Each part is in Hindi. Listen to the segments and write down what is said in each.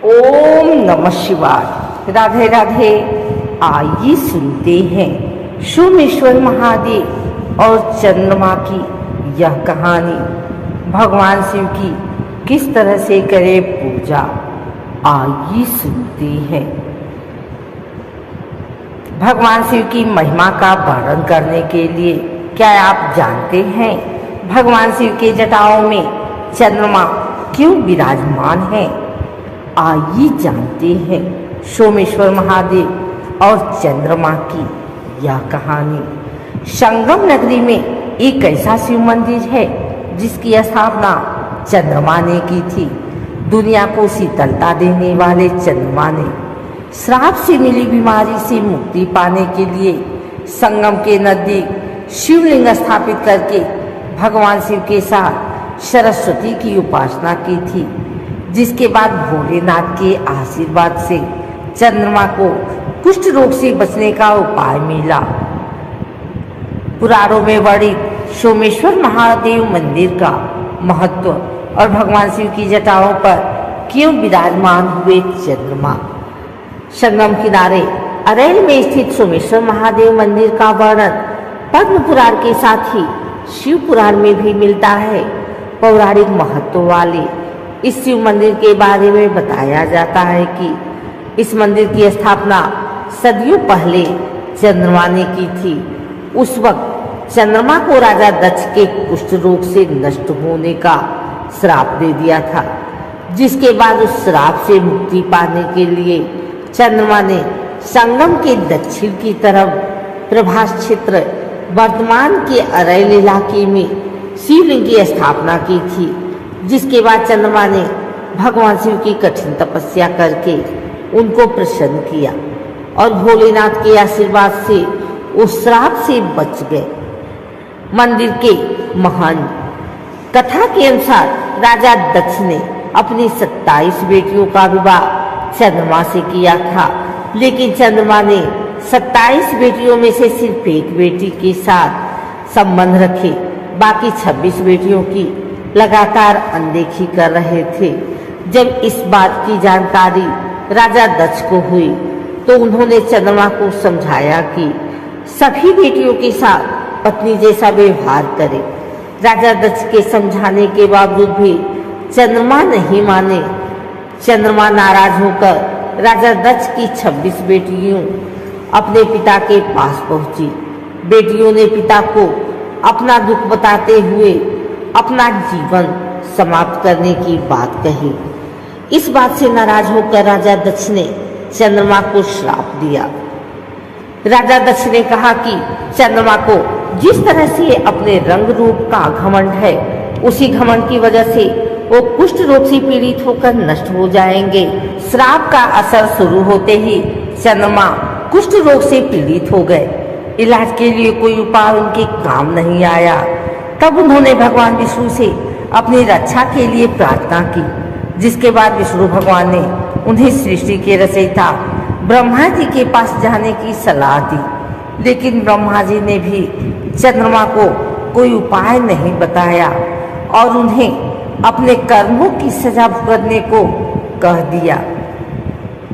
ओम नमः शिवाय। राधे राधे। आइए सुनते हैं सोमेश्वर महादेव और चंद्रमा की यह कहानी। भगवान शिव की किस तरह से करे पूजा, आइए सुनते हैं। भगवान शिव की महिमा का वर्णन करने के लिए क्या आप जानते हैं भगवान शिव के जटाओं में चंद्रमा क्यों विराजमान है? आइए जानते हैं सोमेश्वर महादेव और चंद्रमा की यह कहानी। संगम नगरी में एक ऐसा शिव मंदिर है जिसकी स्थापना चंद्रमा ने की थी। दुनिया को शीतलता देने वाले चंद्रमा ने श्राप से मिली बीमारी से मुक्ति पाने के लिए संगम के नजदीक शिवलिंग स्थापित करके भगवान शिव के साथ सरस्वती की उपासना की थी, जिसके बाद भोलेनाथ के आशीर्वाद से चंद्रमा को कुष्ठ रोग से बचने का उपाय मिला। पुराणों में वर्णित सोमेश्वर महादेव मंदिर का महत्व और भगवान शिव की जटाओं पर क्यों विराजमान हुए चंद्रमा। संगम किनारे अरैल में स्थित सोमेश्वर महादेव मंदिर का वर्णन पद्म पुराण के साथ ही शिव पुराण में भी मिलता है। पौराणिक महत्व वाले इस शिव मंदिर के बारे में बताया जाता है कि इस मंदिर की स्थापना सदियों पहले चंद्रमा ने की थी। उस वक्त चंद्रमा को राजा दक्ष के कुष्ठ रोग से नष्ट होने का श्राप दे दिया था, जिसके बाद उस श्राप से मुक्ति पाने के लिए चंद्रमा ने संगम के दक्षिण की तरफ प्रभास क्षेत्र वर्तमान के अरैल इलाके में शिवलिंग की स्थापना की थी, जिसके बाद चंद्रमा ने भगवान शिव की कठिन तपस्या करके उनको प्रसन्न किया और भोलेनाथ के आशीर्वाद से उस श्राप से बच गए। मंदिर के महान कथा के अनुसार राजा दक्ष ने अपनी 27 बेटियों का विवाह चंद्रमा से किया था, लेकिन चंद्रमा ने 27 बेटियों में से सिर्फ एक बेटी के साथ संबंध रखे। बाकी 26 बेटियों की लगातार अनदेखी कर रहे थे। जब इस बात की जानकारी राजा दक्ष को हुई तो उन्होंने चंद्रमा को समझाया कि सभी बेटियों के साथ पत्नी जैसा व्यवहार करे। राजा दक्ष के समझाने के बावजूद भी चंद्रमा नहीं माने। चंद्रमा नाराज होकर राजा दक्ष की 26 बेटियों अपने पिता के पास पहुंची। बेटियों ने पिता को अपना दुख बताते हुए अपना जीवन समाप्त करने की बात कही। इस बात से नाराज होकर राजा दक्ष ने चंद्रमा को श्राप दिया। राजा दक्ष ने कहा कि चंद्रमा को जिस तरह से अपने रंग रूप का घमंड है, उसी घमंड की वजह से वो कुष्ठ रोग से पीड़ित होकर नष्ट हो जाएंगे। श्राप का असर शुरू होते ही चंद्रमा कुष्ठ रोग से पीड़ित हो गए। इलाज के लिए कोई उपाय उनके काम नहीं आया। तब उन्होंने भगवान विष्णु से अपनी रक्षा के लिए प्रार्थना की, जिसके बाद विष्णु भगवान ने उन्हें सृष्टि के रचयिता ब्रह्मा जी के पास जाने की सलाह दी। लेकिन ब्रह्मा जी ने भी चंद्रमा को कोई उपाय नहीं बताया और उन्हें अपने कर्मों की सजा भुगतने को कह दिया।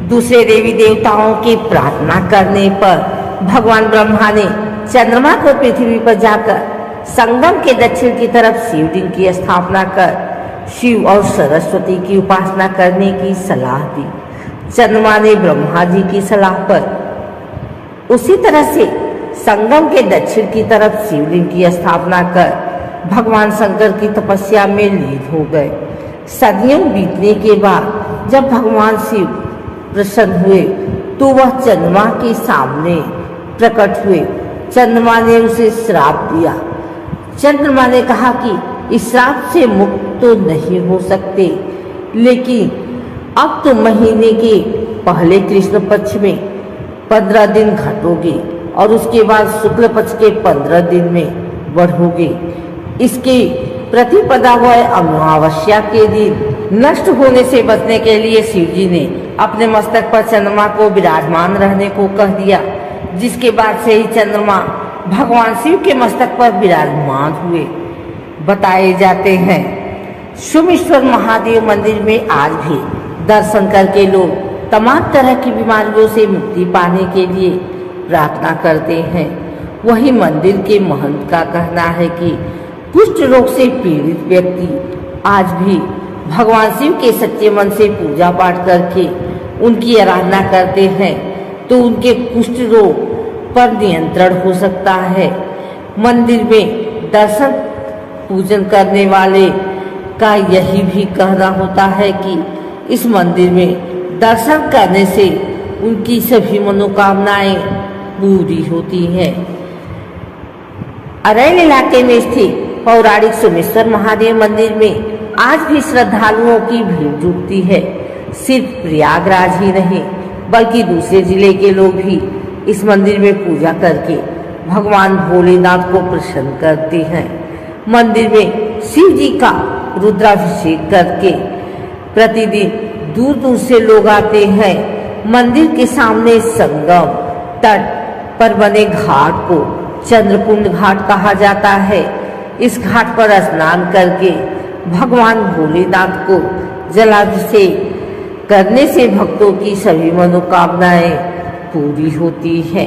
दूसरे देवी देवताओं की प्रार्थना करने पर भगवान ब्रह्मा ने चंद्रमा को पृथ्वी पर जाकर संगम के दक्षिण की तरफ शिवलिंग की स्थापना कर शिव और सरस्वती की उपासना करने की सलाह दी। चंद्रमा ने ब्रह्मा जी की सलाह पर उसी तरह से संगम के दक्षिण की तरफ शिवलिंग की स्थापना कर भगवान शंकर की तपस्या में लीन हो गए। सदियों बीतने के बाद जब भगवान शिव प्रसन्न हुए तो वह चंद्रमा के सामने प्रकट हुए। चंद्रमा ने उसे श्राप दिया। चंद्रमा ने कहा कि इस श्राप से मुक्त तो नहीं हो सकते, लेकिन अब तो महीने के पहले कृष्ण पक्ष में 15 दिन घटोगे और उसके बाद शुक्ल पक्ष के 15 दिन में बढ़ोगे। इसके प्रतिपदा व अमावस्या के दिन नष्ट होने से बचने के लिए शिव जी ने अपने मस्तक पर चंद्रमा को विराजमान रहने को कह दिया, जिसके बाद से ही चंद्रमा भगवान शिव के मस्तक पर विराजमान हुए। बताए जाते हैं सोमेश्वर महादेव मंदिर में आज भी दर्शन करके लोग तमाम तरह की बीमारियों से मुक्ति पाने के लिए प्रार्थना करते हैं। वहीं मंदिर के महंत का कहना है कि कुष्ठ रोग से पीड़ित व्यक्ति आज भी भगवान शिव के सच्चे मन से पूजा पाठ करके उनकी आराधना करते हैं तो उनके कुष्ठ रोग पर नियंत्रण हो सकता है। मंदिर में दर्शन पूजन करने वाले का यही भी कहना होता है कि इस मंदिर में दर्शन करने से उनकी सभी मनोकामनाएं पूरी होती हैं। अरैल इलाके में स्थित पौराणिक सोमेश्वर महादेव मंदिर में आज भी श्रद्धालुओं की भीड़ जुटती है। सिर्फ प्रयागराज ही नहीं बल्कि दूसरे जिले के लोग भी इस मंदिर में पूजा करके भगवान भोलेनाथ को प्रसन्न करते हैं। मंदिर में शिव जी का रुद्राभिषेक करके प्रतिदिन दूर दूर से लोग आते हैं। मंदिर के सामने संगम तट पर बने घाट को चंद्रकुंड घाट कहा जाता है। इस घाट पर स्नान करके भगवान भोलेनाथ को जलाभिषेक करने से भक्तों की सभी मनोकामनाएं पूरी होती है।